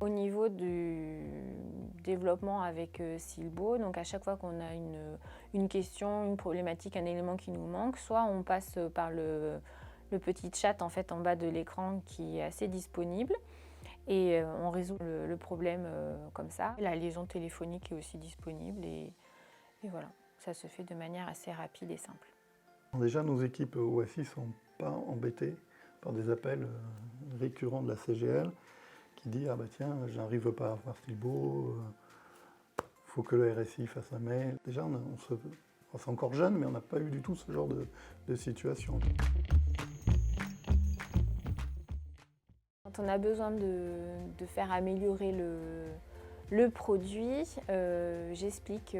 Au niveau du développement avec Silbo, donc à chaque fois qu'on a une question, une problématique, un élément qui nous manque, soit on passe par le petit chat en fait en bas de l'écran qui est assez disponible et on résout le problème comme ça. La liaison téléphonique est aussi disponible et voilà, ça se fait de manière assez rapide et simple. Déjà, nos équipes OSI ne sont pas embêtées par des appels récurrents de la CGL qui dit « Ah bah tiens, j'arrive pas à avoir Silbo, faut que le RSI fasse un mail ». Déjà, c'est encore jeune, mais on n'a pas eu du tout ce genre de situation. Quand on a besoin de faire améliorer le produit, j'explique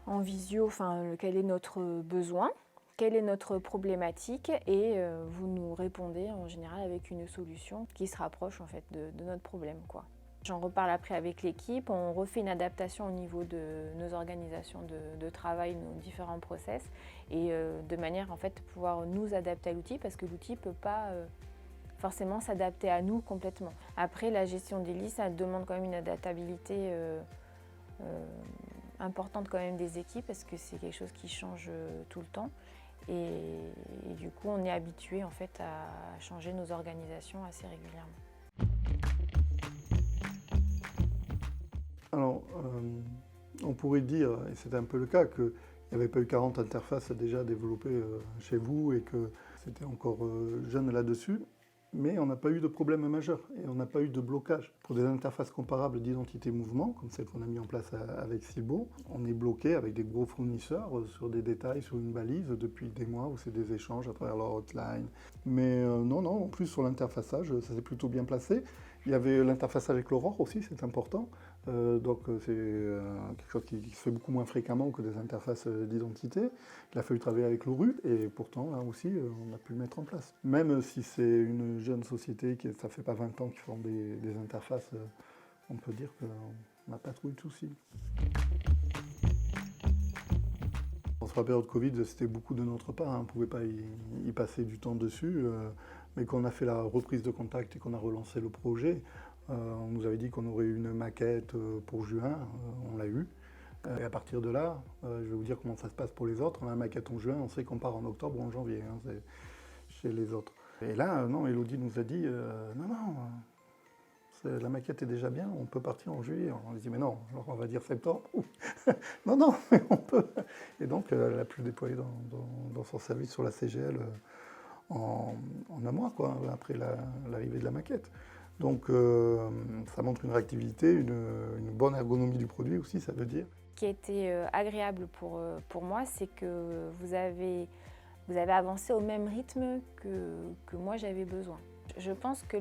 en visio quel est notre besoin, quelle est notre problématique et vous nous répondez en général avec une solution qui se rapproche en fait de notre problème, quoi. J'en reparle après avec l'équipe, on refait une adaptation au niveau de nos organisations de travail, nos différents process et de manière en fait pouvoir nous adapter à l'outil parce que l'outil ne peut pas forcément s'adapter à nous complètement. Après, la gestion des listes, ça demande quand même une adaptabilité importante quand même des équipes parce que c'est quelque chose qui change tout le temps. Et du coup, on est habitué en fait à changer nos organisations assez régulièrement. Alors, on pourrait dire, et c'est un peu le cas, qu'il n'y avait pas eu 40 interfaces déjà développées chez vous et que c'était encore jeune là-dessus. Mais on n'a pas eu de problème majeur et on n'a pas eu de blocage. Pour des interfaces comparables d'identité mouvement, comme celle qu'on a mis en place avec Silbo, on est bloqué avec des gros fournisseurs sur des détails, sur une balise depuis des mois où c'est des échanges à travers leur hotline. Mais non, en plus sur l'interfaçage, ça s'est plutôt bien placé. Il y avait l'interfaçage avec l'Aurore aussi, c'est important. Donc c'est quelque chose qui se fait beaucoup moins fréquemment que des interfaces d'identité. Il a fallu travailler avec l'ORU et pourtant là aussi on a pu le mettre en place. Même si c'est une jeune société, ça ne fait pas 20 ans qu'ils font des interfaces, on peut dire qu'on n'a pas trop eu de soucis. Sur la période Covid, c'était beaucoup de notre part, on ne pouvait pas y passer du temps dessus, mais quand on a fait la reprise de contact et qu'on a relancé le projet, on nous avait dit qu'on aurait une maquette pour juin, on l'a eu. Et à partir de là, je vais vous dire comment ça se passe pour les autres. On a la maquette en juin, on sait qu'on part en octobre ou en janvier, c'est chez les autres. Et là, non, Elodie nous a dit non, la maquette est déjà bien, on peut partir en juillet. On lui dit mais non, alors on va dire septembre. non, mais on peut. Et donc elle a pu le déployer dans son service sur la CGL en un mois, quoi, après l'arrivée de la maquette. Donc ça montre une réactivité, une bonne ergonomie du produit aussi, ça veut dire. Ce qui a été agréable pour moi, c'est que vous avez avancé au même rythme que moi j'avais besoin. Je pense que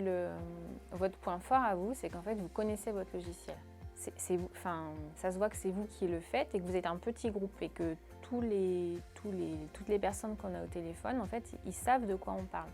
votre point fort à vous, c'est qu'en fait vous connaissez votre logiciel. Ça se voit que c'est vous qui le faites et que vous êtes un petit groupe et que toutes les personnes qu'on a au téléphone, en fait, ils savent de quoi on parle.